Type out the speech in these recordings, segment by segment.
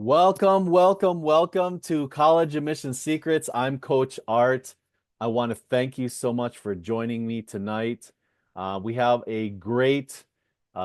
Welcome to College Admission Secrets. I'm Coach Art. I want to thank you so much for joining me tonight. We have a great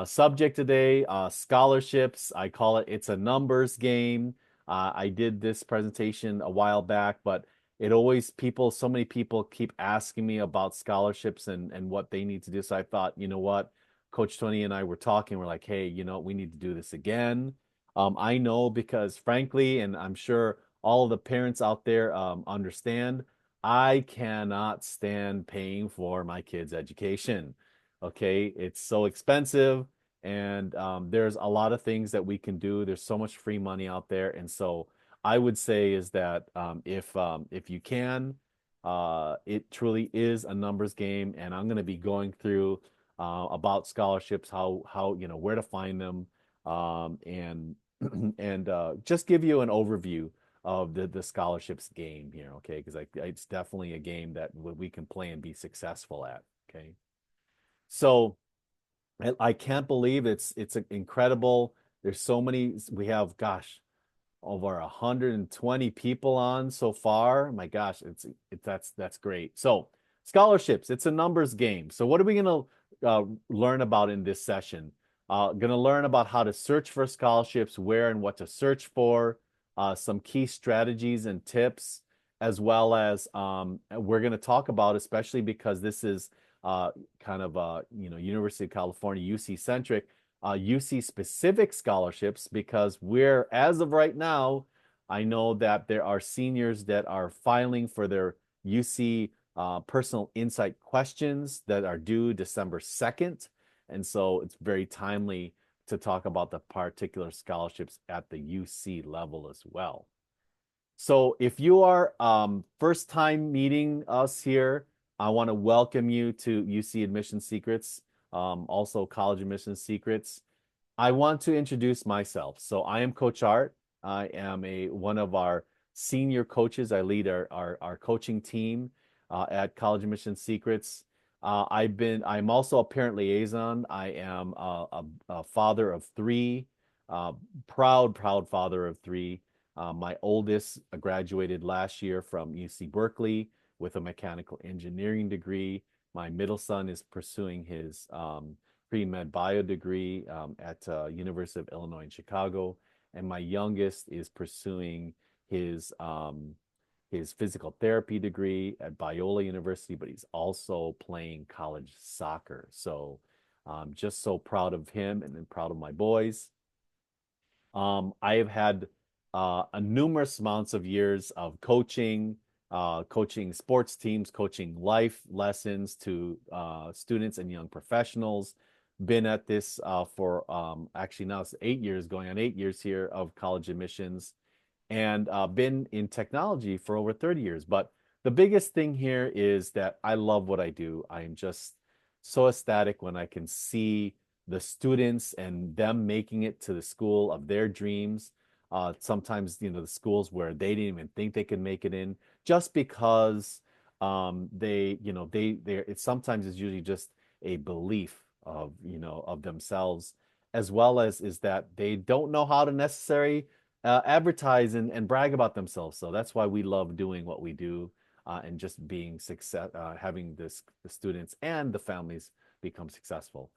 subject today, scholarships. I call it It's a Numbers Game. I did this presentation a while back, but so many people keep asking me about scholarships and what they need to do. So I thought, you know what? Coach Tony and I were talking. We're like, hey, we need to do this again. I know because, frankly, and I'm sure all of the parents out there understand, I cannot stand paying for my kids' education. Okay, it's so expensive, and there's a lot of things that we can do. There's so much free money out there, and so I would say is that if you can, it truly is a numbers game, and I'm going to be going through about scholarships, how where to find them, and and just give you an overview of the scholarships game here, okay? Because it's definitely a game that we can play and be successful at, okay? So I can't believe it's incredible. There's so many. We have, gosh, over 120 people on so far. My gosh, that's great. So scholarships, it's a numbers game. So what are we going to learn about in this session? Going to learn about how to search for scholarships, where and what to search for, some key strategies and tips, as well as we're going to talk about, especially because this is kind of University of California UC centric, UC specific scholarships, because we're, as of right now, I know that there are seniors that are filing for their UC personal insight questions that are due December 2nd. And so it's very timely to talk about the particular scholarships at the UC level as well. So if you are first time meeting us here, I want to welcome you to UC Admission Secrets, also College Admission Secrets. I want to introduce myself. So I am Coach Art. I am one of our senior coaches. I lead our coaching team at College Admission Secrets. I'm also a parent liaison. I am a father of three, proud father of three. My oldest graduated last year from UC Berkeley with a mechanical engineering degree. My middle son is pursuing his pre-med bio degree at University of Illinois in Chicago, and my youngest is pursuing his physical therapy degree at Biola University, but he's also playing college soccer. So I'm just so proud of him and proud of my boys. I have had a numerous amounts of years of coaching, coaching sports teams, coaching life lessons to students and young professionals. Been at this for actually now it's 8 years, going on 8 years here of college admissions, and been in technology for over 30 years. But the biggest thing here is that I love what I do. I am just so ecstatic when I can see the students and them making it to the school of their dreams. Sometimes, the schools where they didn't even think they could make it in, just because it's sometimes it's usually just a belief of themselves, as well as is that they don't know how to necessarily advertise and brag about themselves. So that's why we love doing what we do, and just being success, having the students and the families become successful.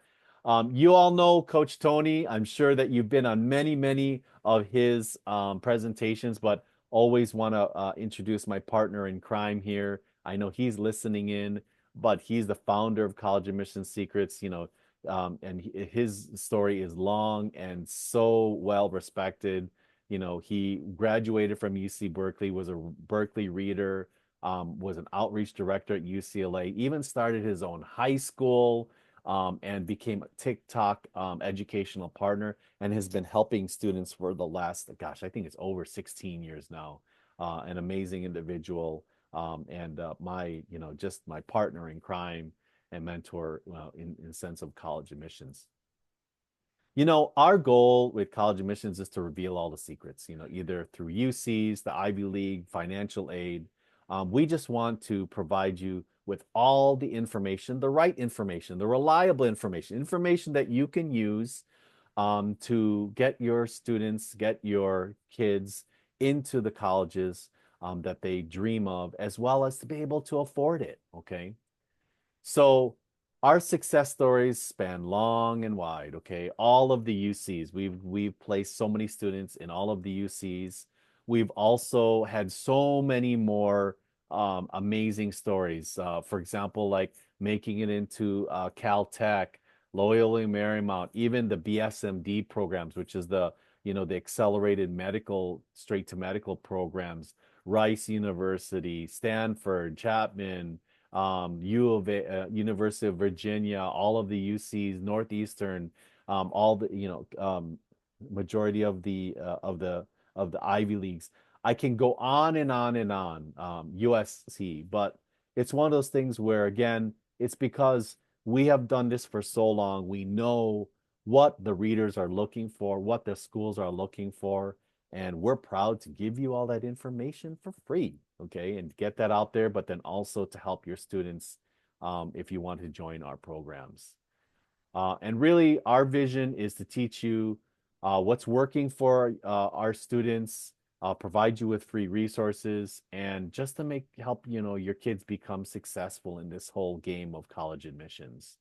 You all know Coach Tony. I'm sure that you've been on many of his presentations, but always want to introduce my partner in crime here. I know he's listening in, but he's the founder of College Admission Secrets, and his story is long and so well respected. He graduated from UC Berkeley, was a Berkeley reader, was an outreach director at UCLA, even started his own high school, and became a TikTok educational partner, and has been helping students for the last, gosh, I think it's over 16 years now. An amazing individual, and just my partner in crime and mentor, in sense of college admissions. Our goal with college admissions is to reveal all the secrets, either through UCs, the Ivy League, financial aid. We just want to provide you with all the information, the right information, the reliable information that you can use to get your students, get your kids into the colleges that they dream of, as well as to be able to afford it. Okay. So our success stories span long and wide, okay? All of the UCs. We've placed so many students in all of the UCs. We've also had so many more amazing stories. For example, like making it into Caltech, Loyola Marymount, even the BSMD programs, which is the accelerated medical, straight to medical programs, Rice University, Stanford, Chapman, U of A, University of Virginia, all of the UCs, Northeastern, all the majority of the Ivy Leagues. I can go on and on and on, USC, but it's one of those things where again, it's because we have done this for so long. We know what the readers are looking for, what the schools are looking for, and we're proud to give you all that information for free, okay, and get that out there, but then also to help your students if you want to join our programs. And really, our vision is to teach you what's working for our students, provide you with free resources, and just to help your kids become successful in this whole game of college admissions.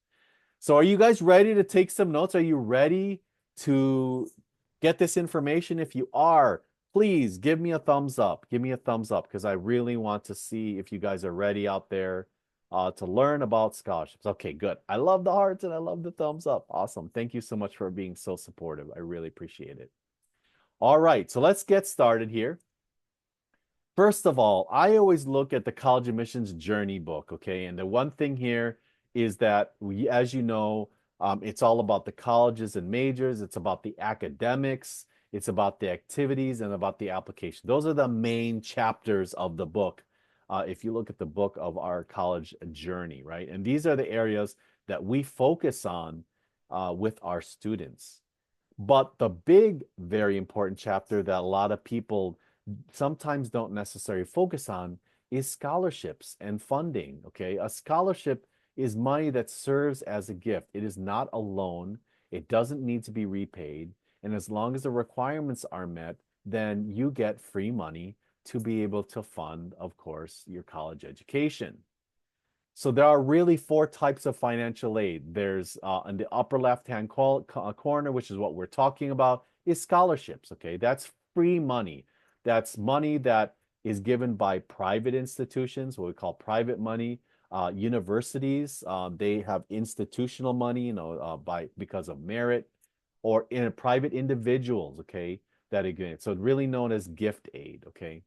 So are you guys ready to take some notes? Are you ready to get this information? If you are, please give me a thumbs up. Give me a thumbs up because I really want to see if you guys are ready out there to learn about scholarships. Okay, good. I love the hearts and I love the thumbs up. Awesome. Thank you so much for being so supportive. I really appreciate it. All right, so let's get started here. First of all, I always look at the college admissions journey book, okay? And the one thing here is that as you know, it's all about the colleges and majors. It's about the academics. It's about the activities and about the application. Those are the main chapters of the book. If you look at the book of our college journey, right? And these are the areas that we focus on with our students. But the big, very important chapter that a lot of people sometimes don't necessarily focus on is scholarships and funding. Okay. A scholarship is money that serves as a gift. It is not a loan. It doesn't need to be repaid. And as long as the requirements are met, then you get free money to be able to fund, of course, your college education. So there are really four types of financial aid. There's in the upper left-hand corner, which is what we're talking about, is scholarships. Okay, that's free money. That's money that is given by private institutions, what we call private money. Universities, they have institutional money, because of merit, or in private individuals. Okay, that again, so really known as gift aid. Okay.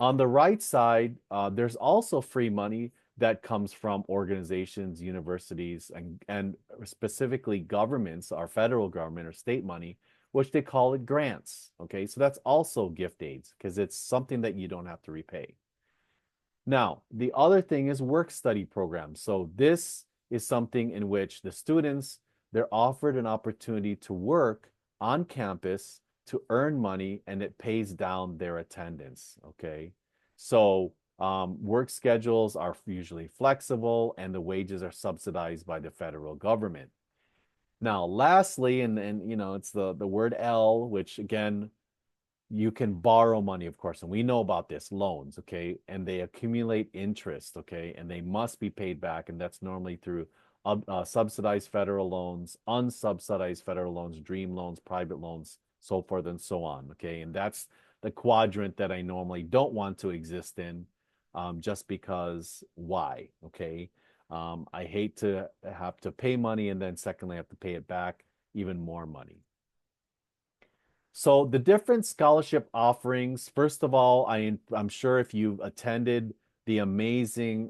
On the right side, there's also free money that comes from organizations, universities, and specifically governments, our federal government or state money, which they call it grants. Okay, so that's also gift aids because it's something that you don't have to repay. Now, the other thing is work study programs. So this is something in which the students, they're offered an opportunity to work on campus to earn money and it pays down their attendance. Okay. So work schedules are usually flexible and the wages are subsidized by the federal government. Now, lastly, and it's the word L, which again, you can borrow money, of course, and we know about this, loans, okay, and they accumulate interest, okay, and they must be paid back, and that's normally through subsidized federal loans, unsubsidized federal loans, dream loans, private loans, so forth and so on, okay, and that's the quadrant that I normally don't want to exist in, just because why, okay? I hate to have to pay money and then secondly have to pay it back, even more money. So the different scholarship offerings, first of all, I'm sure if you've attended the amazing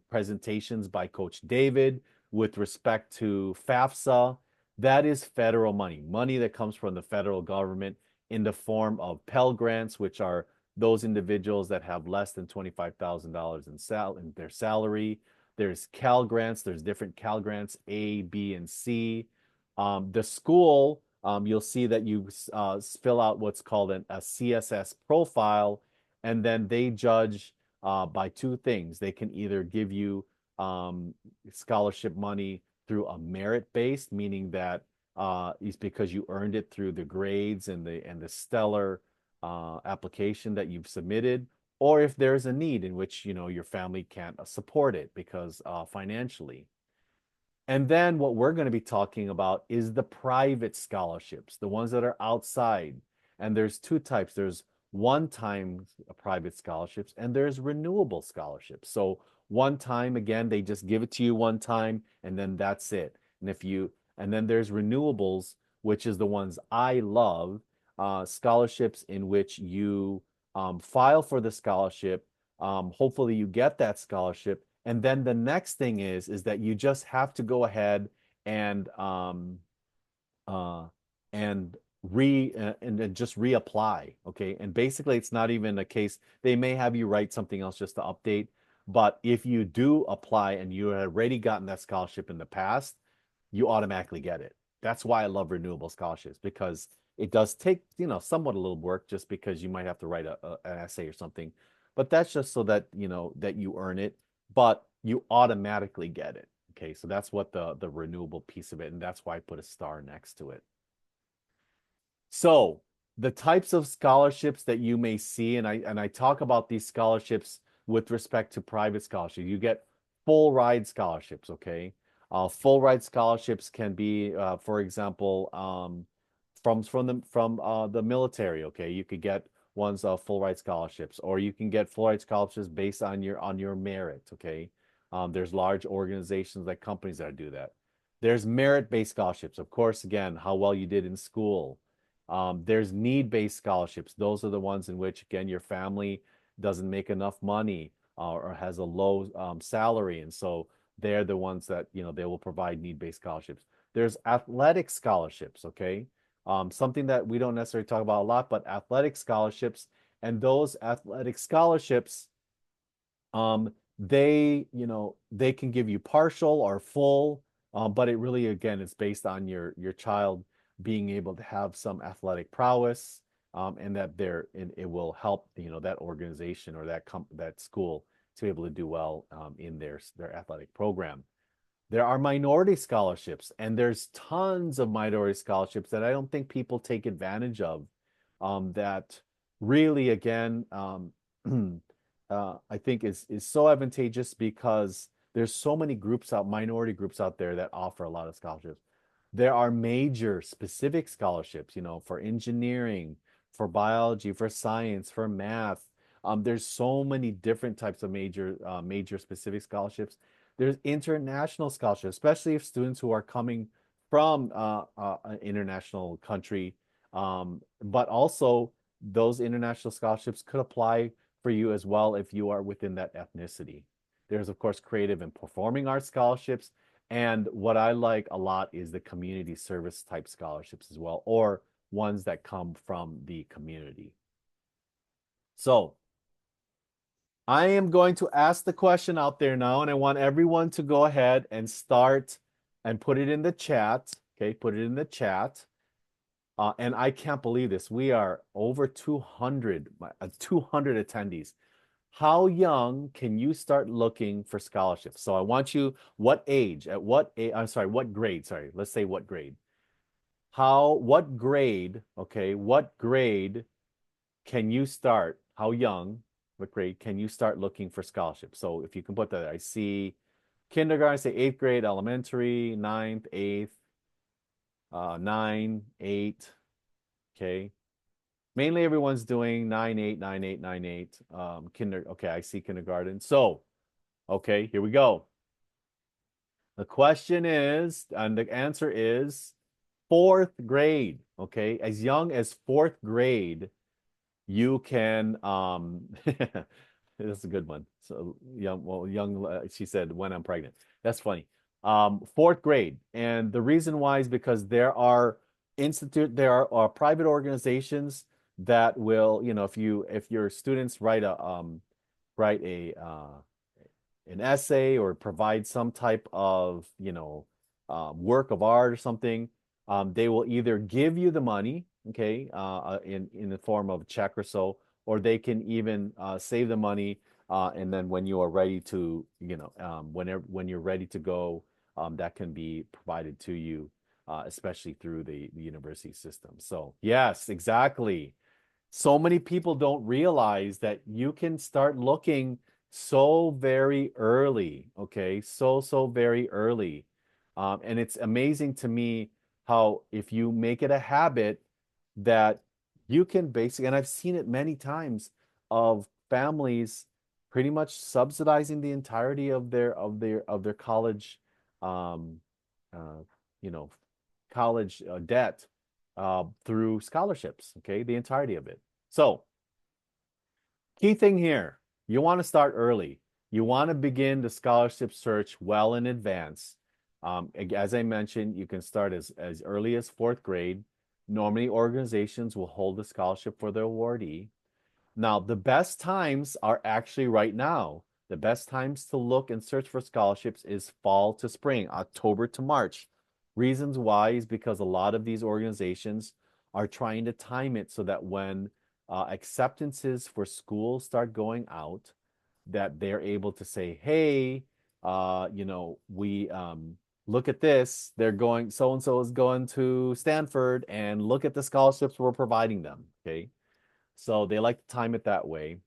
presentations by Coach David with respect to FAFSA, that is federal money, money that comes from the federal government in the form of Pell Grants, which are those individuals that have less than $25,000 in their salary. There's Cal Grants, there's different Cal Grants, A, B, and C. The school, you'll see that you fill out what's called a CSS profile, and then they judge by two things. They can either give you scholarship money through a merit-based, meaning that is because you earned it through the grades and the stellar application that you've submitted, or if there's a need in which your family can't support it because financially. And then what we're going to be talking about is the private scholarships, the ones that are outside. And there's two types. There's one-time private scholarships and there's renewable scholarships. So one time, again, they just give it to you one time and then that's it. And then there's renewables, which is the ones I love, scholarships in which you file for the scholarship. Hopefully you get that scholarship, and then the next thing is that you just have to go ahead and uh and and just reapply. Okay. And basically it's not even a case, they may have you write something else just to update. But if you do apply and you had already gotten that scholarship in the past, you automatically get it. That's why I love renewable scholarships, because it does take, somewhat a little work, just because you might have to write an essay or something. But that's just so that, that you earn it, but you automatically get it. Okay. So that's what the renewable piece of it. And that's why I put a star next to it. So the types of scholarships that you may see, and I talk about these scholarships with respect to private scholarship. You get full ride scholarships, okay? Full ride scholarships can be, for example, from the military, okay? You could get ones full ride scholarships, or you can get full ride scholarships based on your merit, okay? There's large organizations like companies that do that. There's merit-based scholarships, of course, again, how well you did in school. There's need-based scholarships. Those are the ones in which, again, your family doesn't make enough money or has a low salary. And so they're the ones that, they will provide need-based scholarships. There's athletic scholarships, okay? Something that we don't necessarily talk about a lot, but athletic scholarships. And those athletic scholarships, they can give you partial or full, but it really, again, it's based on your child being able to have some athletic prowess, and it will help, that organization or that school to be able to do well in their athletic program. There are minority scholarships, and there's tons of minority scholarships that I don't think people take advantage of. That really, again, I think is so advantageous, because there's so many minority groups out there that offer a lot of scholarships. There are major specific scholarships, for engineering, for biology, for science, for math. There's so many different types of major specific scholarships. There's international scholarships, especially if students who are coming from an international country. But also, those international scholarships could apply for you as well if you are within that ethnicity. There's, of course, creative and performing arts scholarships. And what I like a lot is the community service type scholarships as well, or ones that come from the community. So I am going to ask the question out there now, and I want everyone to go ahead and start and put it in the chat. Okay, put it in the chat. And I can't believe this. We are over 200 attendees. How young can you start looking for scholarships? So I want you, what age, I'm sorry, what grade? Sorry, let's say what grade. What grade, okay, what grade can you start? How young, what grade can you start looking for scholarships? So if you can put that, I see kindergarten, I say eighth grade, elementary, ninth, eighth, 9, 8, okay. Mainly everyone's doing 9, 8, 9, 8, 9, 8. Okay, I see kindergarten. So, okay, here we go. The question is, and the answer is fourth grade. Okay, as young as fourth grade, you can that's a good one. So young, she said when I'm pregnant. That's funny. Fourth grade. And the reason why is because there are private organizations that will, if your students write an essay or provide some type of, work of art or something, they will either give you the money, okay, in the form of a check or so, or they can even save the money, and then when you are ready to, when you're ready to go, that can be provided to you. especially through the university system. So, yes, exactly. So many people don't realize that you can start looking so very early, okay? So very early. And it's amazing to me how if you make it a habit that you can basically, and I've seen it many times of families pretty much subsidizing the entirety of their college, um, uh, you know, college debt through scholarships, okay? The entirety of it. So, key thing here, you want to start early. You want to begin the scholarship search well in advance. As I mentioned, you can start as early as fourth grade. Normally, organizations will hold a scholarship for the awardee. Now, the best times are actually right now. The best times to look and search for scholarships is fall to spring, October to March. Reasons why is because a lot of these organizations are trying to time it so that when acceptances for schools start going out, that they're able to say, hey, we look at this. They're going, so and so is going to Stanford, and look at the scholarships we're providing them. Okay. So they like to time it that way.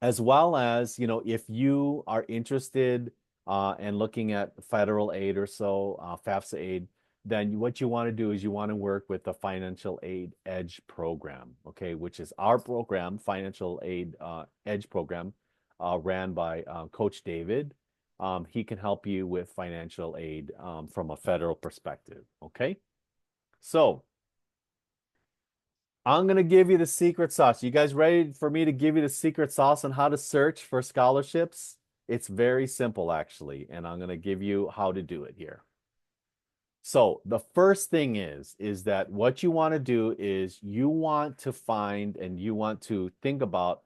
As well as, if you are interested in looking at federal aid or so, FAFSA aid, then what you want to do is you want to work with the Financial Aid Edge program, okay, which is our program, Financial Aid Edge program, ran by Coach David. He can help you with financial aid from a federal perspective, okay? So, I'm going to give you the secret sauce. You guys ready for me to give you the secret sauce on how to search for scholarships? It's very simple, actually, and I'm going to give you how to do it here. So the first thing is that what you want to do is you want to find and you want to think about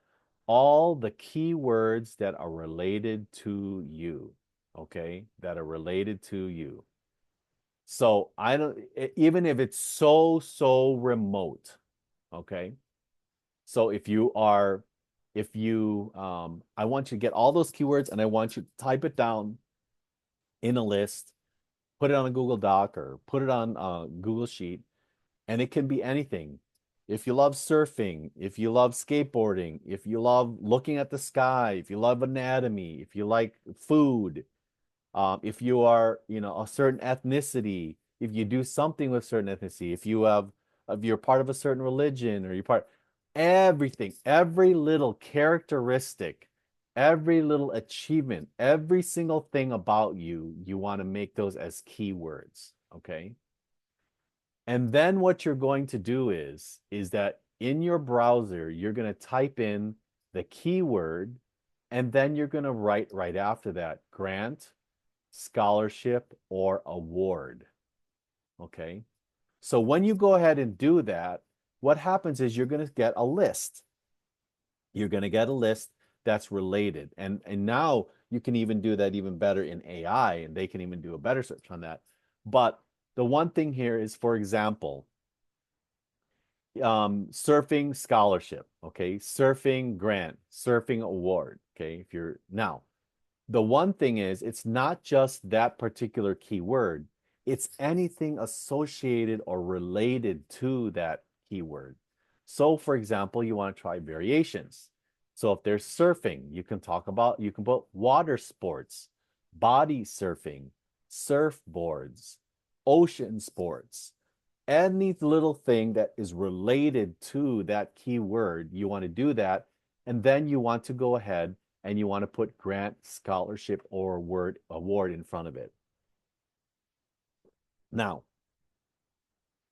all the keywords that are related to you, okay? That are related to you. So I don't, even if it's so remote, okay? So I want you to get all those keywords and I want you to type it down in a list, put it on a Google Doc or put it on a Google Sheet, and it can be anything. If you love surfing, if you love skateboarding, if you love looking at the sky, if you love anatomy, if you like food, if you are, a certain ethnicity, if you do something with certain ethnicity, if you're part of a certain religion or you're part, everything, every little characteristic, every little achievement, every single thing about you, you want to make those as keywords, okay? And then what you're going to do is that in your browser, you're going to type in the keyword, and then you're going to write right after that grant, scholarship, or award. Okay. So when you go ahead and do that, what happens is you're going to get a list. You're going to get a list that's related. And now you can even do that even better in AI, and they can even do a better search on that. But the one thing here is, for example, surfing scholarship, okay, surfing grant, surfing award, okay. If you're now, the one thing is, it's not just that particular keyword, it's anything associated or related to that keyword. So, for example, you want to try variations. So, if there's surfing, you can put water sports, body surfing, surfboards, ocean sports, any little thing that is related to that keyword, you want to do that. And then you want to go ahead and you want to put grant, scholarship, or award in front of it. Now,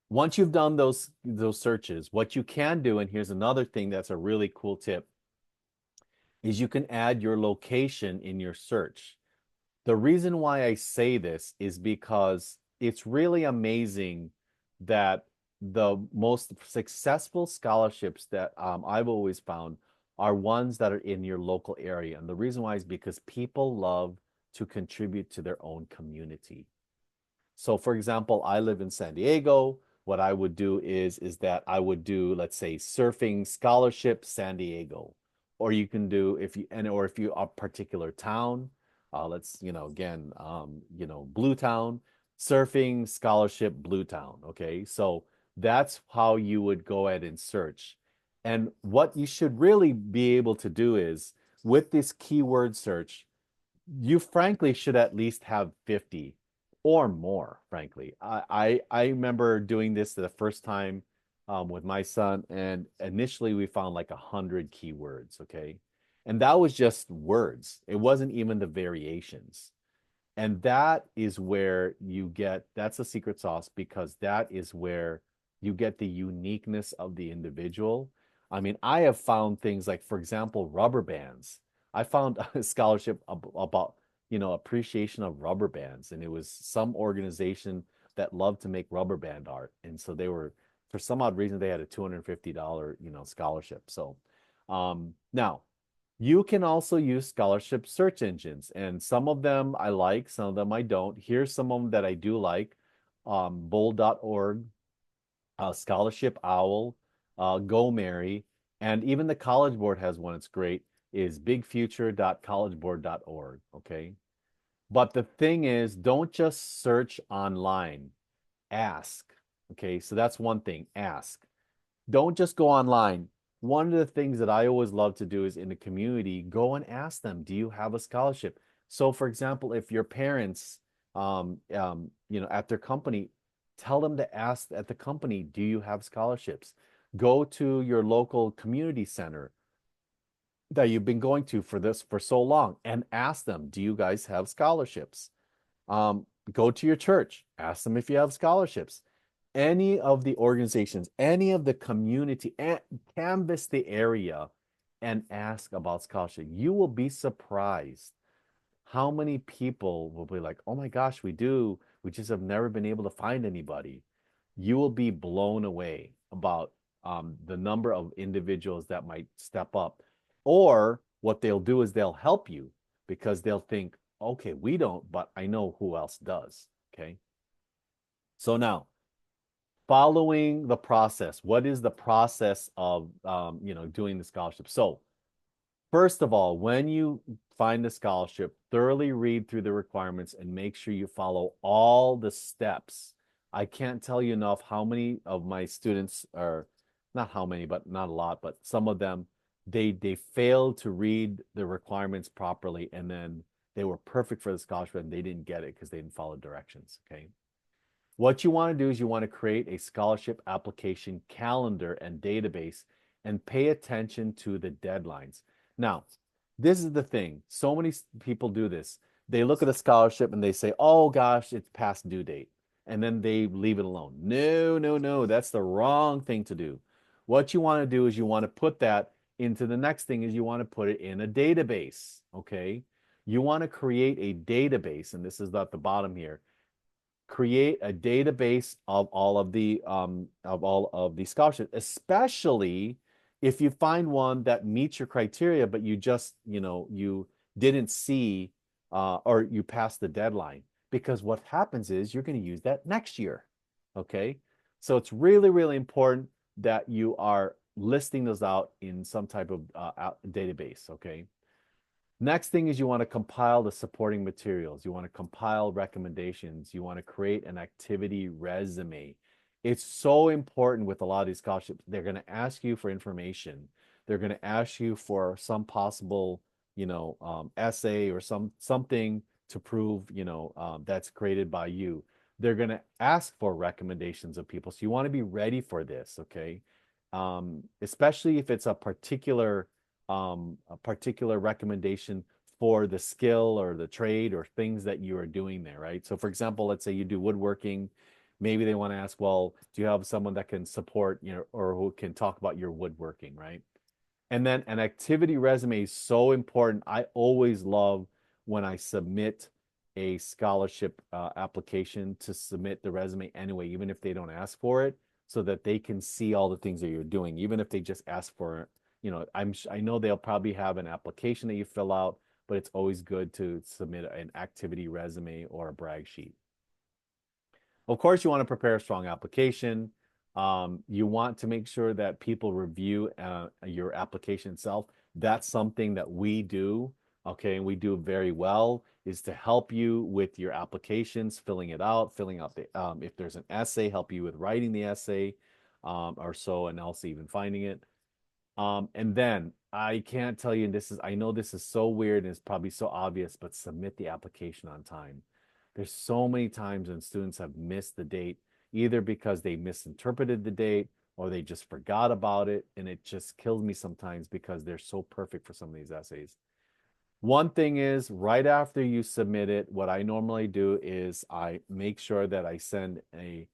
once you've done those searches, what you can do, and here's another thing that's a really cool tip, is you can add your location in your search. The reason why I say this is because it's really amazing that the most successful scholarships that I've always found are ones that are in your local area. And the reason why is because people love to contribute to their own community. So, for example, I live in San Diego. What I would do is that I would do, let's say, surfing scholarship San Diego, or you can do or if you are a particular town, let's again, Blue Town, surfing scholarship Bluetown. Okay. So that's how you would go ahead and search. And what you should really be able to do is with this keyword search, you frankly should at least have 50 or more, frankly. I remember doing this the first time with my son, and initially we found like 100 keywords, okay? And that was just words. It wasn't even the variations. And that is where you get, that's a secret sauce because that is where you get the uniqueness of the individual. I mean, I have found things like, for example, rubber bands. I found a scholarship about, appreciation of rubber bands. And it was some organization that loved to make rubber band art. And so they were, for some odd reason, they had a $250, scholarship. So now, you can also use scholarship search engines, and some of them I like, some of them I don't. Here's some of them that I do like. Bold.org, Scholarship Owl, Go Mary, and even the College Board has one. It's great. Is bigfuture.collegeboard.org. Okay. But the thing is, don't just search online. Ask. Okay. So that's one thing. Ask. Don't just go online. One of the things that I always love to do is in the community, go and ask them, do you have a scholarship? So, for example, if your parents, at their company, tell them to ask at the company, do you have scholarships? Go to your local community center that you've been going to for this for so long and ask them, do you guys have scholarships? Go to your church, ask them if you have scholarships. Any of the organizations, any of the community, canvass the area and ask about scholarship. You will be surprised how many people will be like, oh my gosh, we do. We just have never been able to find anybody. You will be blown away about the number of individuals that might step up. Or what they'll do is they'll help you because they'll think, okay, we don't, but I know who else does. Okay. So now, following the process, what is the process of doing the scholarship? So first of all, when you find a scholarship, thoroughly read through the requirements and make sure you follow all the steps. I can't tell you enough how many of my students are, not how many, but not a lot, but some of them, they failed to read the requirements properly, and then they were perfect for the scholarship and they didn't get it because they didn't follow directions. Okay. What you want to do is you want to create a scholarship application calendar and database and pay attention to the deadlines. Now, this is the thing. So many people do this. They look at a scholarship and they say, oh gosh, it's past due date. And then they leave it alone. No, no, no. That's the wrong thing to do. What you want to do is you want to put that into the next thing is you want to put it in a database. Okay. You want to create a database, and this is at the bottom here. Create a database of all of the scholarships, especially if you find one that meets your criteria, but you just you didn't see or you passed the deadline. Because what happens is you're going to use that next year. Okay, so it's really, really important that you are listing those out in some type of database. Okay. Next thing is you want to compile the supporting materials. You want to compile recommendations. You want to create an activity resume. It's so important with a lot of these scholarships. They're going to ask you for information. They're going to ask you for some possible, essay or something to prove, that's created by you. They're going to ask for recommendations of people. So you want to be ready for this, okay? Especially if it's a particular recommendation for the skill or the trade or things that you are doing there, right? So for example, let's say you do woodworking. Maybe they want to ask, well, do you have someone that can support, or who can talk about your woodworking, right? And then an activity resume is so important. I always love when I submit a scholarship application to submit the resume anyway, even if they don't ask for it, so that they can see all the things that you're doing, even if they just ask for, I know they'll probably have an application that you fill out, but it's always good to submit an activity resume or a brag sheet. Of course, you want to prepare a strong application. You want to make sure that people review your application itself. That's something that we do. okay, and we do very well, is to help you with your applications, filling it out, filling out the if there's an essay, help you with writing the essay, or so, and also even finding it. And then I can't tell you, and this is, I know this is so weird and it's probably so obvious, but submit the application on time. There's so many times when students have missed the date, either because they misinterpreted the date or they just forgot about it. And it just kills me sometimes because they're so perfect for some of these essays. One thing is, right after you submit it, what I normally do is I make sure that I send an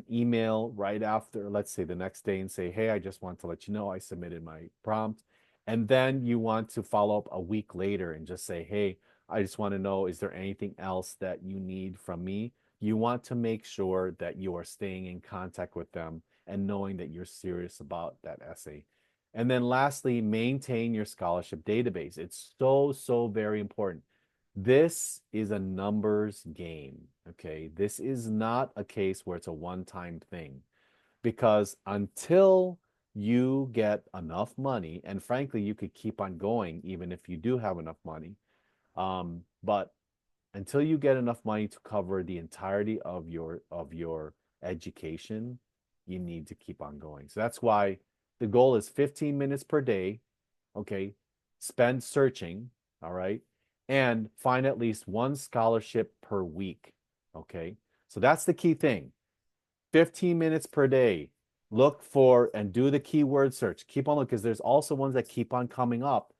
email right after, let's say the next day, and say, hey, I just want to let you know I submitted my prompt. And then you want to follow up a week later and just say, hey, I just want to know, is there anything else that you need from me? You want to make sure that you are staying in contact with them and knowing that you're serious about that essay. And then lastly, maintain your scholarship database. It's so, so very important. This is a numbers game, okay? This is not a case where it's a one-time thing because until you get enough money, and frankly, you could keep on going even if you do have enough money, but until you get enough money to cover the entirety of your education, you need to keep on going. So that's why the goal is 15 minutes per day, okay? Spend searching, all right? And find at least one scholarship per week, okay? So that's the key thing. 15 minutes per day. Look for and do the keyword search. Keep on looking because there's also ones that keep on coming up.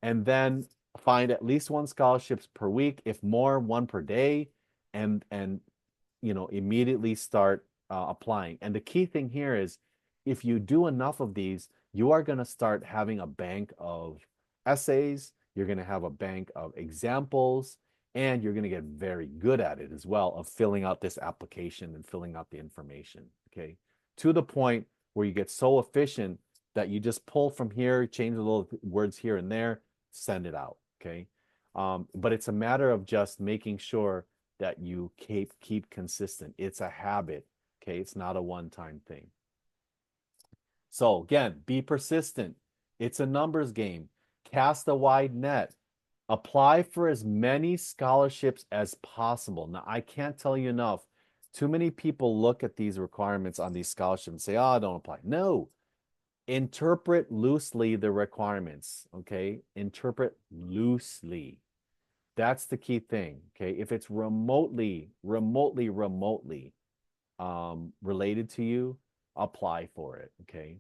And then find at least one scholarships per week, if more, one per day, and immediately start applying. And the key thing here is if you do enough of these, you are going to start having a bank of essays, you're going to have a bank of examples, and you're going to get very good at it as well of filling out this application and filling out the information, okay? To the point where you get so efficient that you just pull from here, change the little words here and there, send it out, okay? But it's a matter of just making sure that you keep consistent. It's a habit, okay? It's not a one-time thing. So again, be persistent. It's a numbers game. Cast a wide net. Apply for as many scholarships as possible. Now, I can't tell you enough. Too many people look at these requirements on these scholarships and say, oh, don't apply. No, interpret loosely the requirements, okay? Interpret loosely. That's the key thing, okay? If it's remotely related to you, apply for it, okay?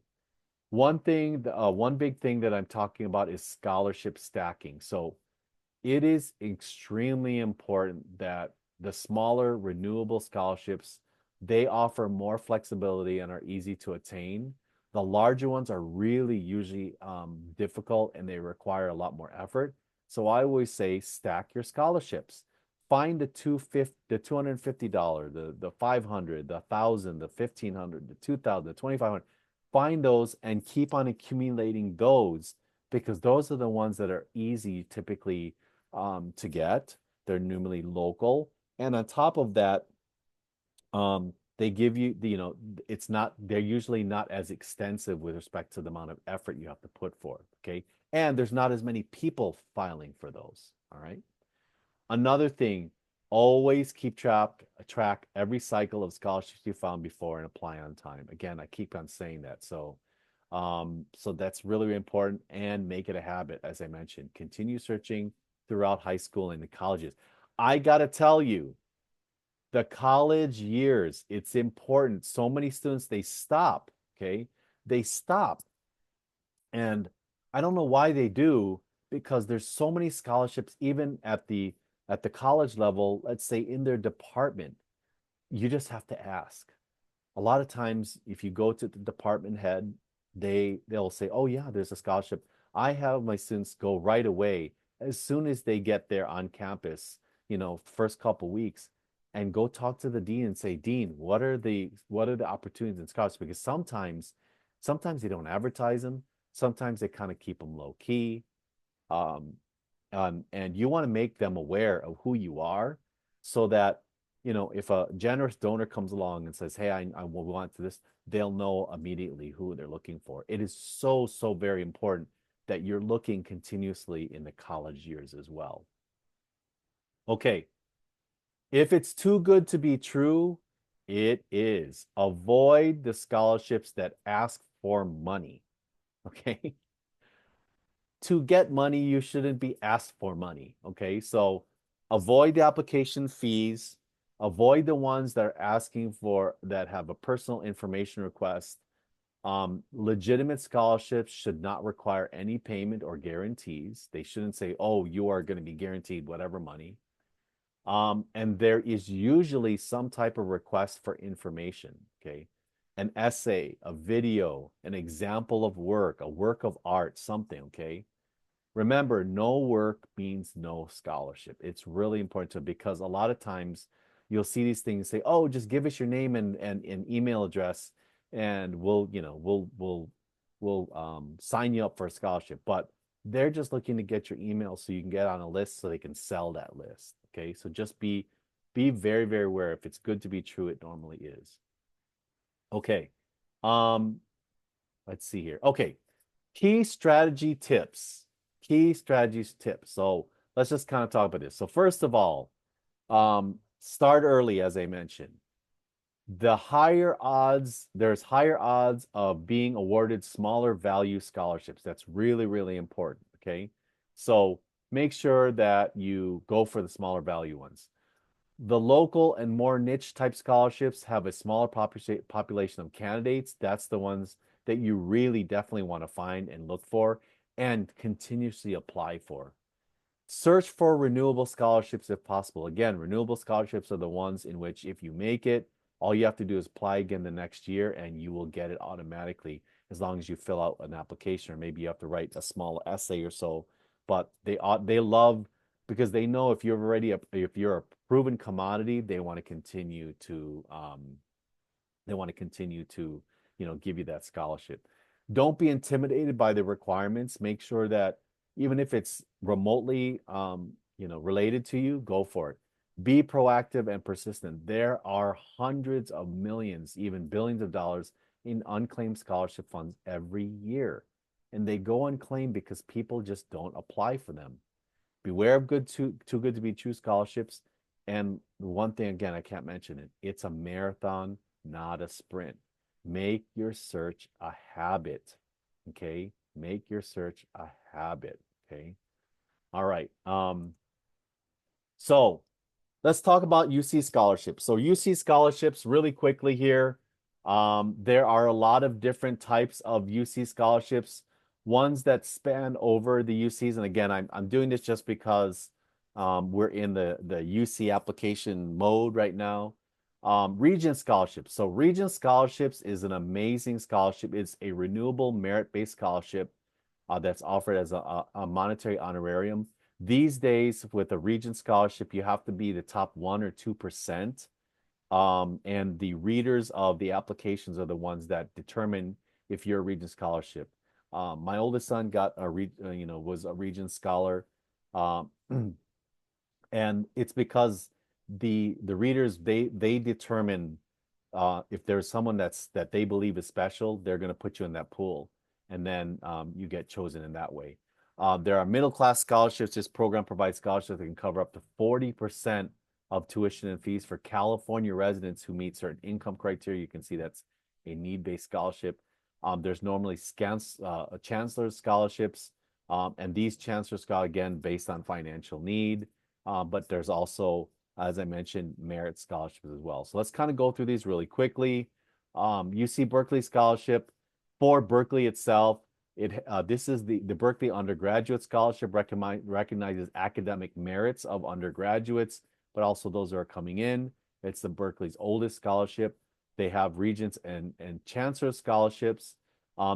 One big thing that I'm talking about is scholarship stacking. So it is extremely important that the smaller renewable scholarships, they offer more flexibility and are easy to attain. The larger ones are really usually difficult and they require a lot more effort. So I always say stack your scholarships. Find the $250, the 500, the 1,000, the 1,500, the 2,000, the 2,500. Find those and keep on accumulating those because those are the ones that are easy typically to get. They're normally local. And on top of that, they give you it's not, they're usually not as extensive with respect to the amount of effort you have to put forth. Okay. And there's not as many people filing for those. All right. Another thing, always keep track every cycle of scholarships you found before and apply on time. Again, I keep on saying that. So that's really important and make it a habit. As I mentioned, continue searching throughout high school and the colleges. I got to tell you, the college years, it's important. So many students, they stop, okay? They stop. And I don't know why they do, because there's so many scholarships, even at the college level, let's say in their department. You just have to ask. A lot of times if you go to the department head, they'll say, oh yeah, there's a scholarship. I have my students go right away as soon as they get there on campus, first couple weeks, and go talk to the dean and say, dean, what are the opportunities in scholarships? Because sometimes they don't advertise them, sometimes they kind of keep them low key. um, and you want to make them aware of who you are so that, if a generous donor comes along and says, hey, I want to this, they'll know immediately who they're looking for. It is so, so very important that you're looking continuously in the college years as well. Okay, if it's too good to be true, it is. Avoid the scholarships that ask for money. Okay. To get money, you shouldn't be asked for money. Okay. So avoid the application fees, avoid the ones that are asking for that have a personal information request. Legitimate scholarships should not require any payment or guarantees. They shouldn't say, oh, you are going to be guaranteed whatever money. And there is usually some type of request for information, okay? An essay, a video, an example of work, a work of art, something, okay? Remember, no work means no scholarship. It's really important to because a lot of times you'll see these things say, "Oh, just give us your name and email address, and we'll sign you up for a scholarship." But they're just looking to get your email so you can get on a list so they can sell that list. Okay, so just be very, very aware. If it's good to be true, it normally is. Okay. Um, let's see here. Okay. Key strategy tips. Key strategies tips. So let's just kind of talk about this. So first of all, start early, as I mentioned. There's higher odds of being awarded smaller value scholarships. That's really, really important. Okay. So make sure that you go for the smaller value ones. The local and more niche type scholarships have a smaller population of candidates. That's the ones that you really definitely want to find and look for and continuously apply for. Search for renewable scholarships if possible. Again, renewable scholarships are the ones in which if you make it, all you have to do is apply again the next year and you will get it automatically as long as you fill out an application or maybe you have to write a small essay or so. But they love because they know if if you're a proven commodity, they want to continue to, give you that scholarship. Don't be intimidated by the requirements. Make sure that even if it's remotely, related to you, go for it. Be proactive and persistent. There are hundreds of millions, even billions of dollars in unclaimed scholarship funds every year. And they go unclaimed because people just don't apply for them. Beware of too good to be true scholarships. And one thing again, I can't mention it. It's a marathon, not a sprint. Make your search a habit. Okay. Make your search a habit. Okay. All right. So let's talk about UC scholarships. So UC scholarships really quickly here. There are a lot of different types of UC scholarships, ones that span over the UCs. And again, I'm doing this just because we're in the UC application mode right now. Regent scholarships. So Regent scholarships is an amazing scholarship. It's a renewable merit-based scholarship that's offered as a monetary honorarium. These days, with a Regent scholarship, you have to be the top 1 or 2%. And the readers of the applications are the ones that determine if you're a Regent scholarship. My oldest son got was a Regent scholar. Um, and it's because the readers they determine if there's someone that they believe is special, they're going to put you in that pool, and then you get chosen in that way. There are middle class scholarships. This program provides scholarships that can cover up to 40% of tuition and fees for California residents who meet certain income criteria. You can see that's a need-based scholarship. There's normally chancellor's scholarships, and these chancellor scholarships again based on financial need. But there's also, as I mentioned, merit scholarships as well. So let's kind of go through these really quickly. UC Berkeley Scholarship for Berkeley itself. This is the Berkeley Undergraduate Scholarship recognizes academic merits of undergraduates, but also those that are coming in. It's the Berkeley's oldest scholarship. They have Regents and Chancellor scholarships.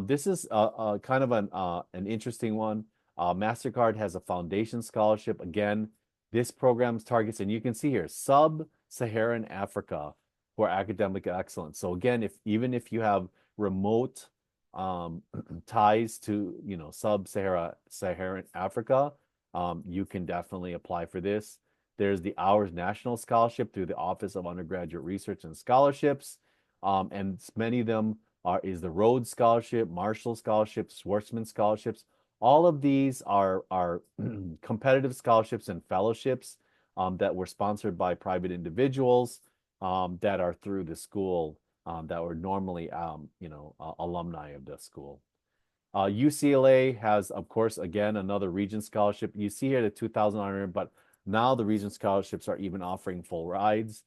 This is kind of an interesting one. MasterCard has a foundation scholarship. Again, this program's targets, and you can see here, sub-Saharan Africa for academic excellence. So again, even if you have remote ties to sub-Saharan Africa, you can definitely apply for this. There's the Ours National Scholarship through the Office of Undergraduate Research and Scholarships, and many of them is the Rhodes Scholarship, Marshall Scholarships, Schwarzman Scholarships. All of these are competitive scholarships and fellowships that were sponsored by private individuals that are through the school that were normally, alumni of the school. UCLA has, of course, again, another Regent Scholarship. You see here the 2,000 honor, but now the Regent Scholarships are even offering full rides.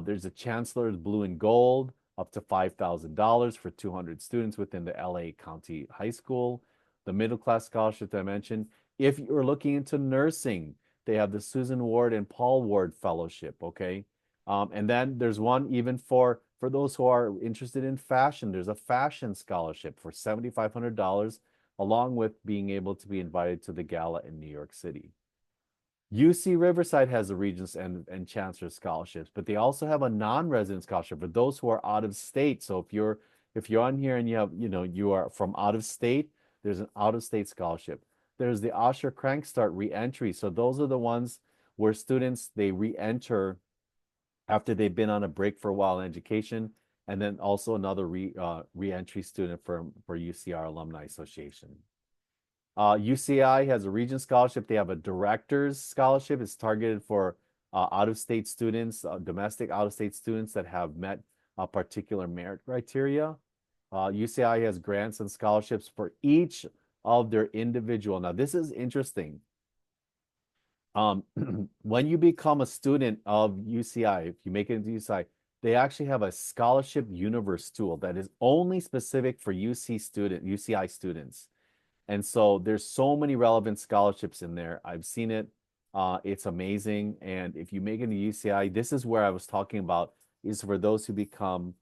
There's a Chancellor's Blue and Gold, up to $5,000 for 200 students within the LA County High School. The middle class scholarship that I mentioned. If you're looking into nursing, they have the Susan Ward and Paul Ward Fellowship, okay? And then there's one even for those who are interested in fashion. There's a fashion scholarship for $7,500, along with being able to be invited to the gala in New York City. UC Riverside has the Regents and Chancellor scholarships, but they also have a non-resident scholarship for those who are out of state. So if you're on here and you are from out of state, there's an out of state scholarship. There's the Osher Crankstart reentry. So those are the ones where students they reenter after they've been on a break for a while in education, and then also another reentry student for UCR Alumni Association. UCI has a Regent Scholarship. They have a Director's Scholarship. It's targeted for out-of-state students, domestic out-of-state students that have met a particular merit criteria. UCI has grants and scholarships for each of their individual. Now, this is interesting. When you become a student of UCI, if you make it into UCI, they actually have a scholarship universe tool that is only specific for UCI students. And so there's so many relevant scholarships in there. I've seen it. It's amazing. And if you make it into UCI, this is where I was talking about is for those who become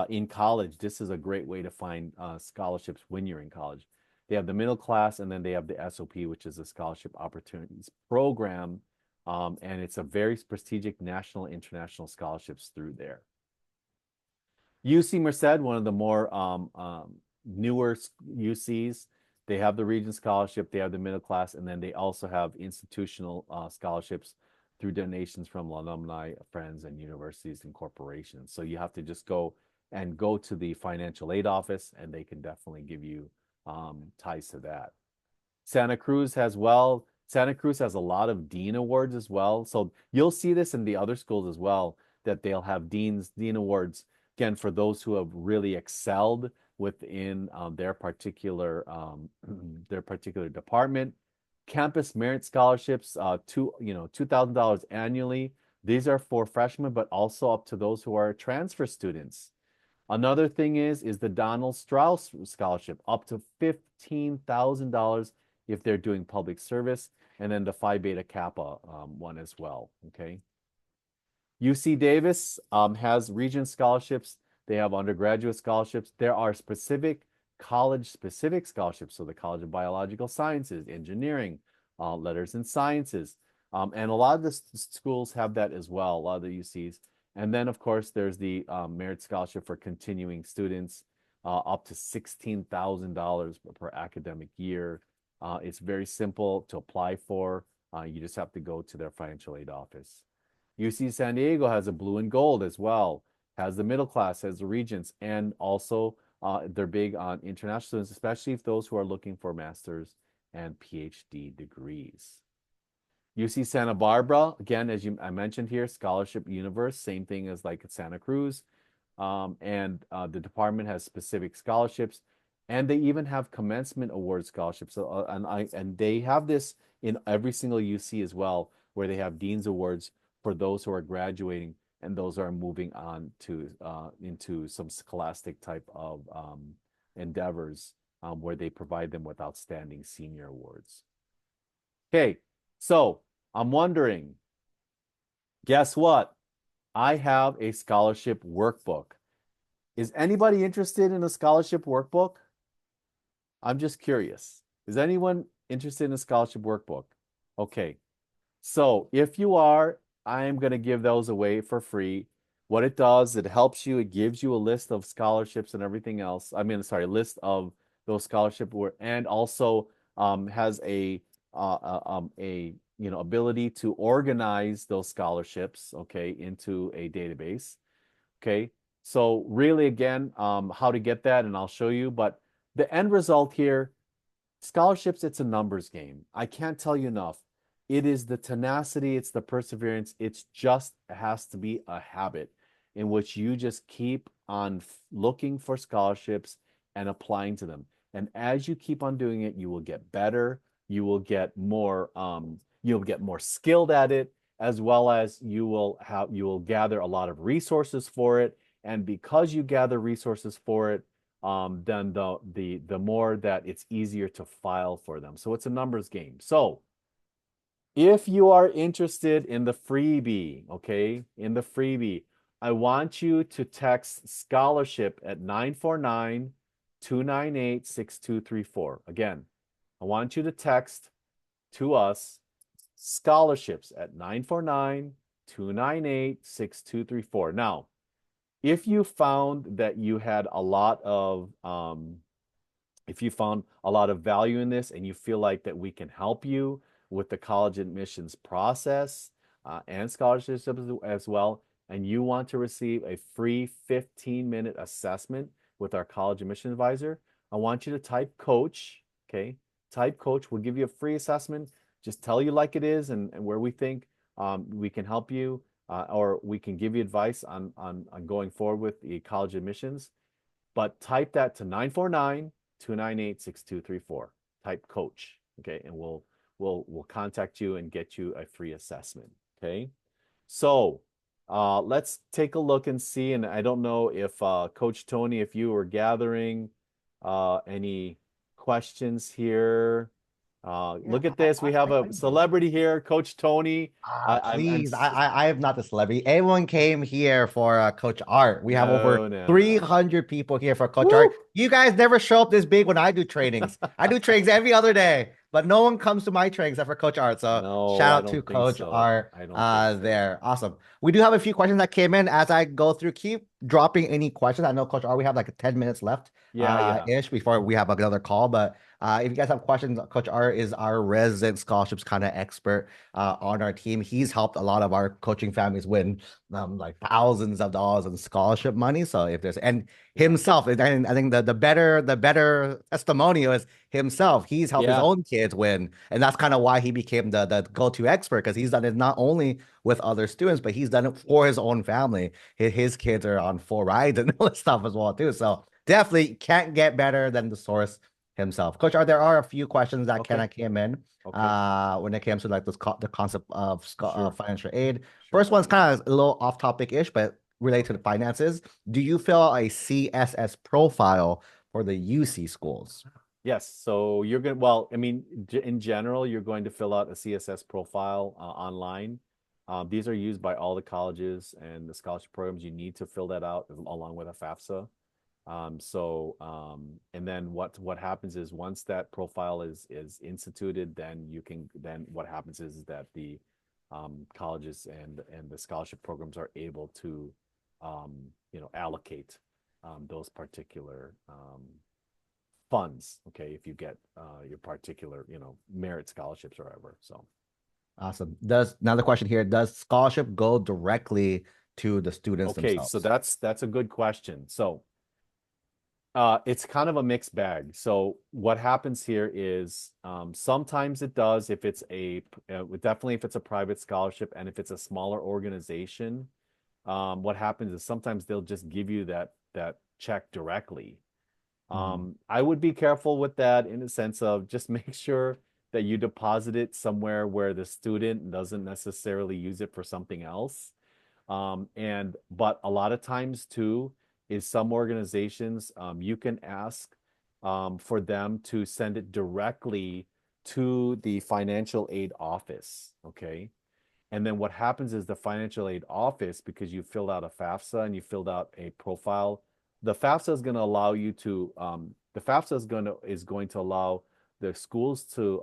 in college. This is a great way to find scholarships when you're in college. They have the middle class, and then they have the SOP, which is the Scholarship Opportunities Program. And it's a very prestigious national and international scholarships through there. UC Merced, one of the more newer UCs, they have the Regent Scholarship, they have the middle class, and then they also have institutional scholarships through donations from alumni, friends, and universities and corporations. So you have to just go to the financial aid office, and they can definitely give you ties to that. Santa Cruz has a lot of dean awards as well. So you'll see this in the other schools as well, that they'll have dean awards, again, for those who have really excelled within their particular department. Campus merit scholarships, $2,000 annually. These are for freshmen, but also up to those who are transfer students. Another thing is the Donald Strauss Scholarship, up to $15,000 if they're doing public service, and then the Phi Beta Kappa one as well, okay? UC Davis has Regent scholarships. They have undergraduate scholarships. There are college-specific scholarships, so the College of Biological Sciences, Engineering, Letters and Sciences, and a lot of the schools have that as well, a lot of the UCs. And then, of course, there's the Merit Scholarship for continuing students, up to $16,000 per academic year. It's very simple to apply for. You just have to go to their financial aid office. UC San Diego has a Blue and Gold as well, has the middle class, has the Regents, and also they're big on international students, especially if those who are looking for master's and PhD degrees. UC Santa Barbara, again, I mentioned here, Scholarship Universe, same thing as like at Santa Cruz. And the department has specific scholarships, and they even have commencement award scholarships. So, and they have this in every single UC as well, where they have Dean's Awards for those who are graduating and those who are moving on to into some scholastic type of endeavors where they provide them with outstanding senior awards. Okay, so I'm wondering, guess what? I have a scholarship workbook. Is anybody interested in a scholarship workbook? I'm just curious. Is anyone interested in a scholarship workbook? Okay. So if you are, I am going to give those away for free. What it does, it helps you. It gives you a list of scholarships and everything else. I mean, sorry, list of those scholarship and also has a ability to organize those scholarships, okay, into a database. Okay. So really, again, how to get that, and I'll show you. But the end result here, Scholarships, it's a numbers game. I can't tell you enough. It is the tenacity, it's the perseverance. It's just it has to be a habit in which you just keep on looking for scholarships and applying to them. And as you keep on doing it, you will get better. You'll get more skilled at it, as well as you will gather a lot of resources for it. And because you gather resources for it, then the more that it's easier to file for them. So it's a numbers game. So if you are interested in the freebie, okay, in the freebie, I want you to text scholarship at 949-298-6234. Again, I want you to text to us scholarships at 949-298-6234. Now, if you found that you had a lot of if you found a lot of value in this and you feel like that we can help you with the college admissions process and scholarships as well, and you want to receive a free 15-minute assessment with our college admission advisor, I want you to type coach, okay? Type coach. We'll give you a free assessment. Just tell you like it is and where we think we can help you or we can give you advice on going forward with the college admissions. But type that to 949-298-6234. Type coach, okay, and we'll contact you and get you a free assessment, okay? So let's take a look and see. And I don't know if Coach Tony, if you were gathering any questions here. Yeah, Look at this. We have I a do. celebrity here, Coach Tony. I'm Please, I am not the celebrity. Everyone came here for Coach Art. We have over no, no, no. 300 people here for Coach Art. Woo! You guys never show up this big when I do trainings. I do trainings every other day, but no one comes to my trainings except for Coach Art. So No, shout I out to don't think Coach so. Art I don't think so. there. Awesome. We do have a few questions that came in as I go through. Keep dropping any questions. I know Coach Art, we have like 10 minutes left Yeah, yeah. ish before we have another call, but if you guys have questions, Coach Art is our resident scholarships kind of expert on our team. He's helped a lot of our coaching families win like thousands of dollars in scholarship money. So if there's and Yeah. himself, I think the better testimonial is himself. He's helped his Yeah. own kids win, and that's kind of why he became the go-to expert because he's done it not only with other students, but he's done it for his own family. His kids are on full rides and all this stuff as well too. So definitely can't get better than the source himself. Coach, there are a few questions that kind Okay. of came in Okay. when it comes to like the concept of Sure. financial aid. Sure. First one's kind of a little off topic-ish, but related to Okay. the finances. Do you fill a CSS profile for the UC schools? Yes. So you're going to, well, I mean, in general, you're going to fill out a CSS profile online. These are used by all the colleges and the scholarship programs. You need to fill that out along with a FAFSA. And then what happens is once that profile is instituted, then what happens is that the colleges and the scholarship programs are able to allocate those particular funds. Okay, if you get your particular merit scholarships or whatever. So Awesome. Does Another question here, does scholarship go directly to the students okay, so themselves? that's a good question. So it's kind of a mixed bag. So what happens here is sometimes it does if it's definitely if it's a private scholarship and if it's a smaller organization. What happens is sometimes they'll just give you that check directly. Hmm. I would be careful with that in the sense of just make sure that you deposit it somewhere where the student doesn't necessarily use it for something else. But a lot of times too is some organizations you can ask for them to send it directly to the financial aid office. Okay. And then what happens is the financial aid office, because you filled out a FAFSA and you filled out a profile, the FAFSA is going to allow you to the FAFSA is going to allow the schools to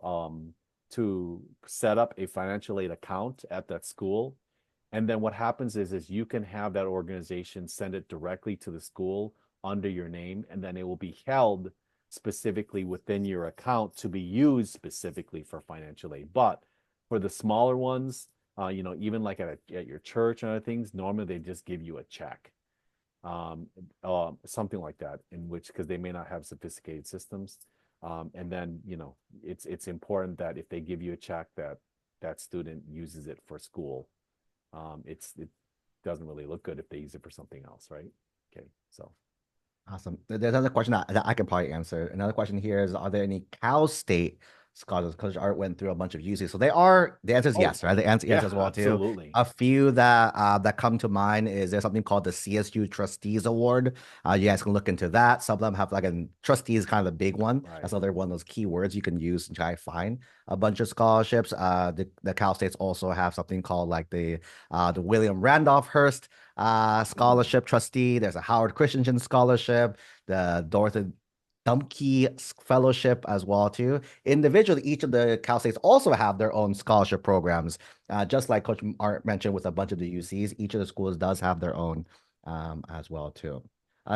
set up a financial aid account at that school. And then what happens is you can have that organization send it directly to the school under your name, and then it will be held specifically within your account to be used specifically for financial aid. But for the smaller ones, even like at your church and other things, normally they just give you a check, something like that, in which because they may not have sophisticated systems. And then, it's important that if they give you a check that that student uses it for school. It doesn't really look good if they use it for something else, right? Okay, so Awesome. There's another question that I can probably answer. Another question here is, are there any Cal State scholars? Coach Art went through a bunch of UC. So they are, the answer is oh yes, right? The answer yes yeah, as well too. absolutely. A few that come to mind is there's something called the CSU Trustees Award. You guys can look into that. Some of them have like a trustee is kind of the big one. Right. That's another one of those keywords you can use to try to find a bunch of scholarships. The Cal States also have something called like the William Randolph Hearst Ooh, scholarship trustee. There's a Howard Christensen scholarship, the Dorothy Dumpke Fellowship as well too. Individually, each of the Cal States also have their own scholarship programs. Just like Coach Art mentioned with a bunch of the UCs, each of the schools does have their own as well too.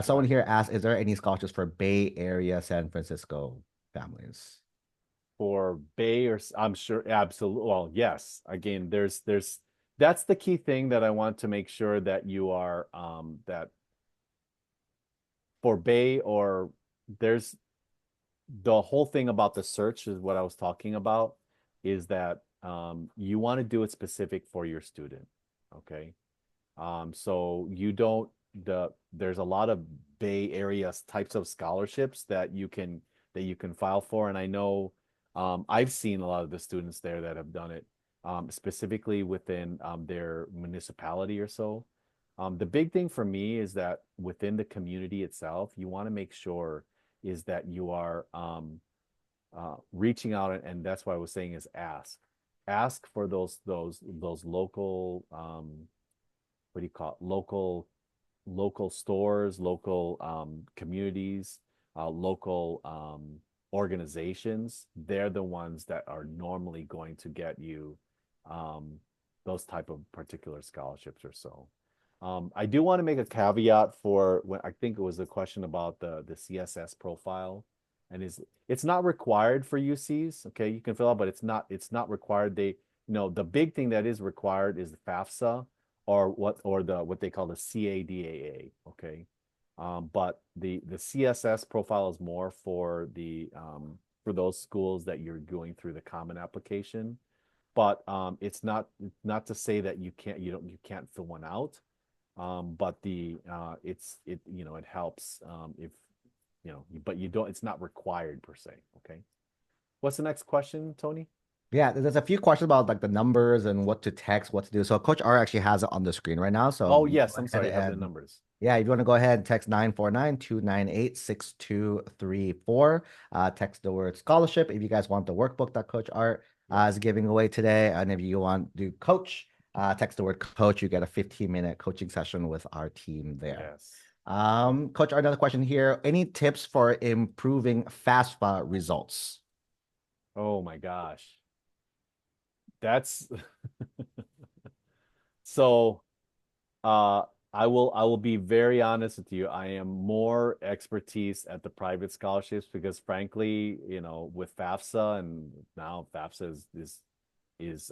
Someone right. here asked, is there any scholarships for Bay Area San Francisco families? For Bay or I'm sure absolutely. Well, yes. Again, there's that's the key thing that I want to make sure that you are that for Bay or there's the whole thing about the search is what I was talking about is that you want to do it specific for your student. Okay. So you don't there's a lot of Bay Area types of scholarships that you can file for, and I know I've seen a lot of the students there that have done it specifically within their municipality or so. The big thing for me is that within the community itself, you want to make sure is that you are reaching out, and that's what I was saying is ask for those local what do you call it? Local stores, local communities, local organizations. They're the ones that are normally going to get you um, those type of particular scholarships or so. I do want to make a caveat for when I think it was a question about the CSS profile, and is it's not required for UCs. Okay, you can fill out, but it's not required. The big thing that is required is the FAFSA or what they call the CADAA. Okay, but the CSS profile is more for those schools that you're going through the common application. But it's not to say that you can't fill one out. But it helps if but you don't. It's not required per se. Okay. What's the next question, Tony? Yeah, there's a few questions about like the numbers and what to text, what to do. So Coach R actually has it on the screen right now. So Oh you go yes, I'm ahead sorry. I have the and numbers. yeah, if you want to go ahead and text 949-298-6234. Text the word scholarship if you guys want the workbook that Coach Art Yeah. is giving away today. And if you want to do coach, text the word coach. You get a 15-minute coaching session with our team there. Yes. Coach Art, another question here. Any tips for improving FAFSA results? Oh my gosh. That's so uh I will be very honest with you. I am more expertise at the private scholarships because frankly, with FAFSA and now FAFSA is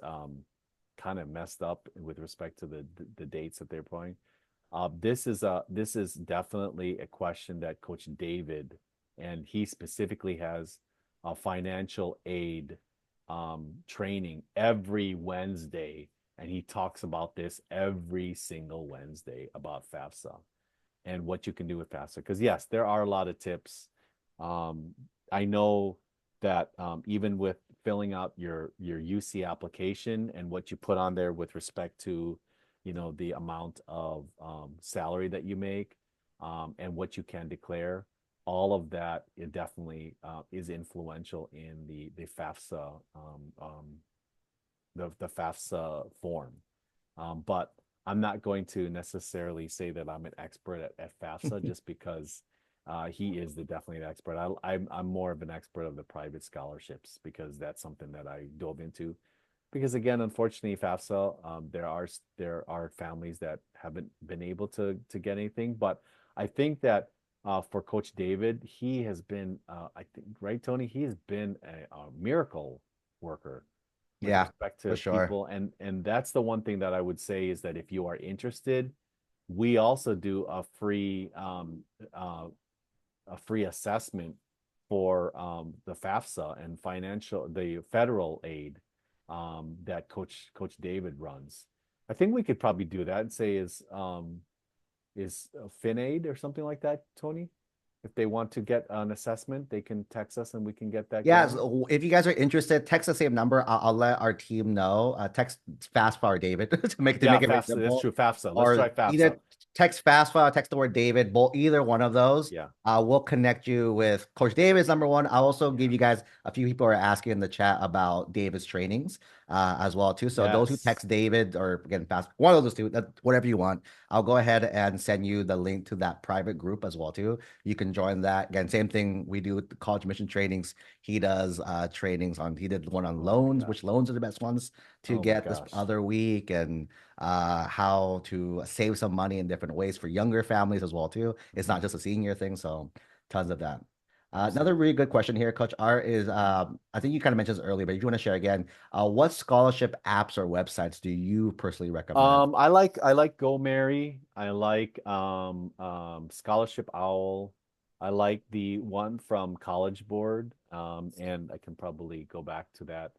kind of messed up with respect to the dates that they're playing. This is definitely a question that Coach David, and he specifically has a financial aid training every Wednesday, and he talks about this every single Wednesday about FAFSA and what you can do with FAFSA. Because yes, there are a lot of tips. Um, I know that even with filling out your UC application and what you put on there with respect to, the amount of salary that you make and what you can declare, all of that it definitely is influential in the FAFSA the FAFSA form. But I'm not going to necessarily say that I'm an expert at FAFSA just because he is definitely an expert. I'm more of an expert of the private scholarships because that's something that I dove into. Because again, unfortunately, FAFSA, there are families that haven't been able to get anything. But I think that for Coach David, he has been, I think, right, Tony, he has been a miracle worker with Yeah, respect for to sure. people, and that's the one thing that I would say is that if you are interested, we also do uh, a free assessment for the FAFSA and the federal aid that Coach David runs. I think we could probably do that and say is FinAid or something like that, Tony. If they want to get an assessment, they can text us and we can get that Yeah, going. so if you guys are interested, text the same number. I'll let our team know. Text fast for David to Yeah, make it very FAFSA. That's simple. true. FAFSA. Let's Or try FAFSA. either text fast file, text the word David, both either one of those. Yeah. We'll connect you with Coach David's number one. I'll also give Yeah. you guys a few people are asking in the chat about David's trainings as well too. So those who Yes. text David or again fast one of those two, that whatever you want, I'll go ahead and send you the link to that private group as well too. You can join that. Again, same thing we do with the college mission trainings. He does trainings on he did one on Oh my loans, which gosh. loans are the best ones to Oh my get this gosh. other week, and how to save some money in different ways for younger families as well too. It's Mhm. not just a senior thing, so tons of that. Another Absolutely. really good question here, Coach Art, is Mhm. I think you kind of mentioned this earlier, but if you want to share again, what scholarship apps or websites do you personally recommend? I like Go Mary. I like Scholarship Owl. I like the one from College Board. And I can probably go back to that.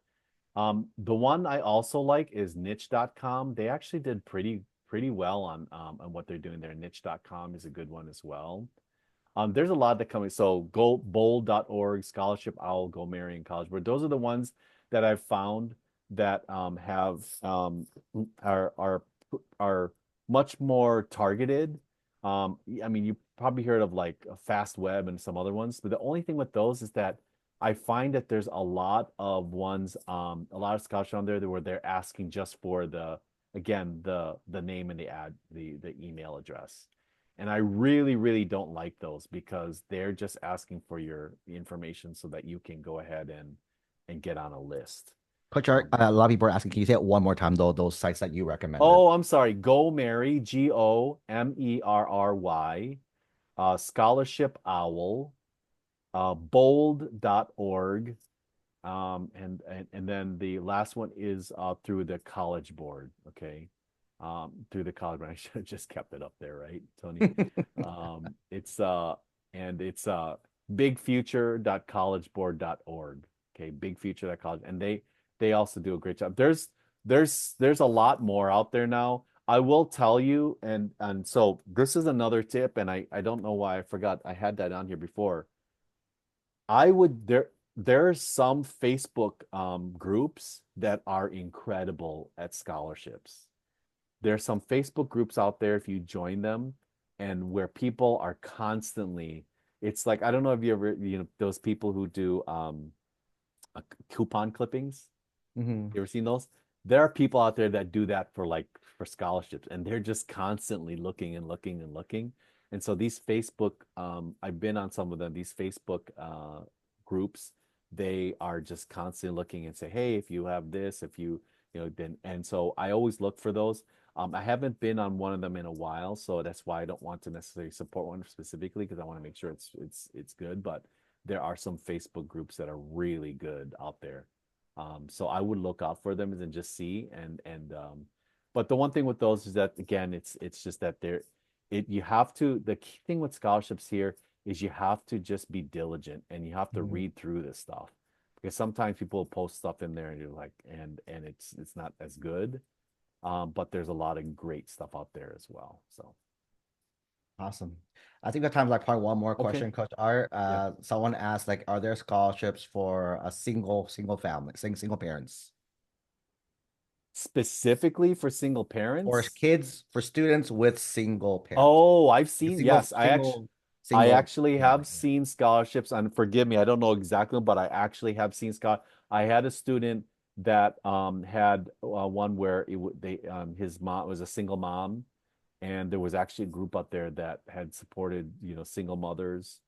The one I also like is niche.com. They actually did pretty well on what they're doing there. Niche.com is a good one as well. There's a lot that coming. So go bold.org, Scholarship Owl, Go Mary, and College Board. Those are the ones that I've found that have are are are much more targeted. I mean, you probably heard of like Fast Web and some other ones, but the only thing with those is that I find that there's a lot of ones, a lot of scholarship on there where they're asking just for again, the name and the email address. And I really, really don't like those because they're just asking for your information so that you can go ahead and get on a list. Coach Art, They, a lot of people are asking, can you say it one more time though? Those sites that you recommended. oh, I'm sorry. Go Mary, GOMERRY, Scholarship Owl, bold.org, and then the last one is through the College Board. Okay, through the College Board. I should have just kept it up there, right, Tony? It's it's bigfuture.collegeboard.org. Okay, bigfuture.college, and they also do a great job. There's a lot more out there now. I will tell you, and so this is another tip, and I don't know why I forgot I had that on here before. I would there are some Facebook groups that are incredible at scholarships. There's some Facebook groups out there if you join them and where people are constantly it's like I don't know if you ever those people who do coupon clippings. Mhm. You ever seen those? There are people out there that do that for scholarships, and they're just constantly looking and looking and looking. And so these Facebook, I've been on some of them, these Facebook groups, they are just constantly looking and say, hey, if you have this, if then, and so I always look for those. I haven't been on one of them in a while, so that's why I don't want to necessarily support one specifically because I want to make sure it's good. But there are some Facebook groups that are really good out there. So I would look out for them and just see but the one thing with those is that again it's just that you have to the key thing with scholarships here is you have to just be diligent and you have to Mhm. read through this stuff because sometimes people post stuff in there and you're like and it's not as good. But there's a lot of great stuff out there as well. So Awesome. I think we have time for like probably one more okay. question, Coach Art. Yeah. Someone asked like, are there scholarships for a single family, single parents, Specifically for single or parents. kids for students with single parents, Oh, I've like seen, yes, I single actually family? have Yeah. seen scholarships, and forgive me, I don't know exactly, but I actually have seen I had a student that had one where they his mom was a single mom, and there was actually a group out there that had supported, single mothers,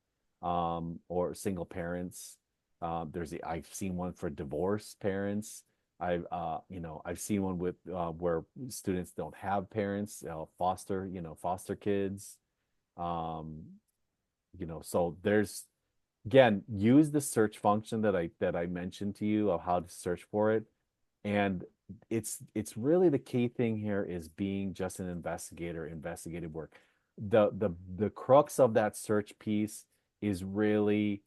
or single parents. I've seen one for divorced parents. I've seen one with where students don't have parents, foster kids. Um, so there's again, use the search function that I mentioned to you of how to search for it. And it's really the key thing here is being just an investigator, investigative work. The crux of that search piece is really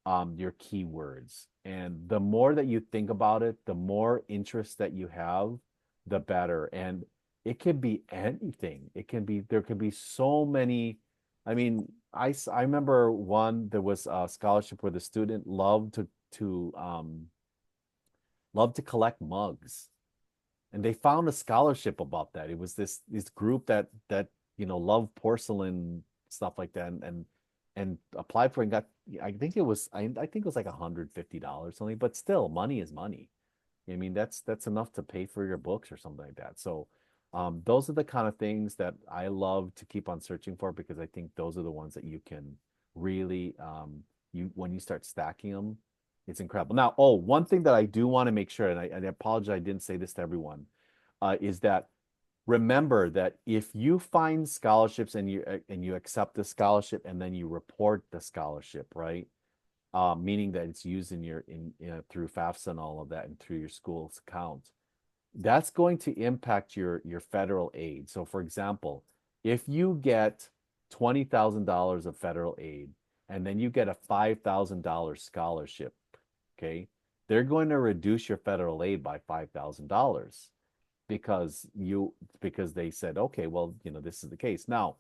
your keywords. And the more that you think about it, the more interest that you have, the better. And it can be anything. It can be, there can be so many. I mean, I remember one, there was a scholarship where the student loved to collect mugs, and they found a scholarship about that. It was this group that loved porcelain stuff like that, and applied for it and got. I think it was like $150 something, but still, money is money. I mean, that's enough to pay for your books or something like that. So, those are the kind of things that I love to keep on searching for, because I think those are the ones that you can really, you when you start stacking them, it's incredible. Now, oh, one thing that I do want to make sure, and I apologize, I didn't say this to everyone, is that remember that if you find scholarships and you accept the scholarship and then you report the scholarship, right? Meaning that it's used in through FAFSA and all of that and through your school's account, that's going to impact your federal aid. So, for example, if you get $20,000 of federal aid and then you get a $5,000 scholarship, okay, they're going to reduce your federal aid by $5,000 because they said, okay, well, this is the case. Now,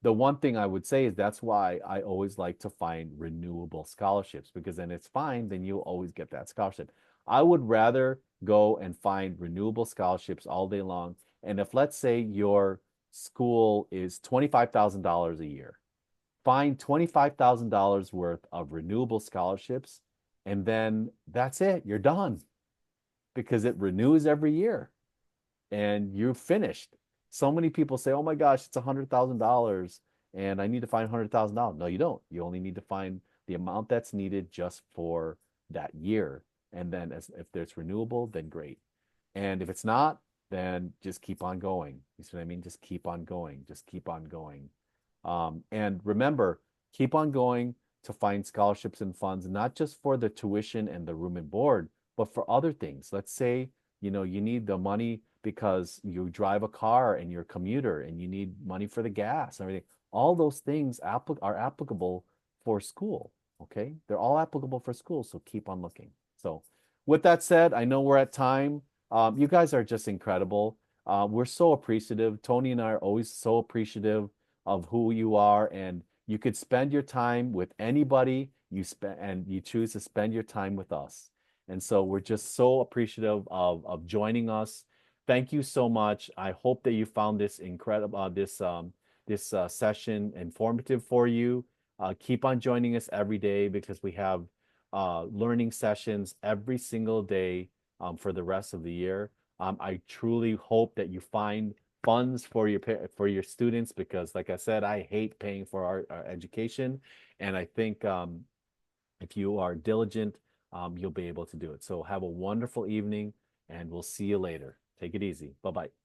the one thing I would say is that's why I always like to find renewable scholarships, because then it's fine, then you'll always get that scholarship. I would rather go and find renewable scholarships all day long. And if, let's say, your school is $25,000 a year, find $25,000 worth of renewable scholarships, and then that's it. You're done, because it renews every year and you're finished. So many people say, "Oh my gosh, it's $100,000 and I need to find $100,000." No, you don't. You only need to find the amount that's needed just for that year. And then if there's renewable, then great. And if it's not, then just keep on going. You see what I mean? Just keep on going. Just keep on going. And remember, keep on going to find scholarships and funds, not just for the tuition and the room and board, but for other things. Let's say, you need the money because you drive a car and you're a commuter and you need money for the gas and everything. All those things are applicable for school. Okay. They're all applicable for school. So keep on looking. So, with that said, I know we're at time. You guys are just incredible. We're so appreciative. Tony and I are always so appreciative of who you are, and you could spend your time with anybody and you choose to spend your time with us. And so we're just so appreciative of joining us. Thank you so much. I hope that you found this incredible this session informative for you. Keep on joining us every day, because we have learning sessions every single day for the rest of the year. I truly hope that you find funds for your students, because, like I said, I hate paying for our education, and I think if you are diligent, you'll be able to do it. So have a wonderful evening, and we'll see you later. Take it easy. Bye bye.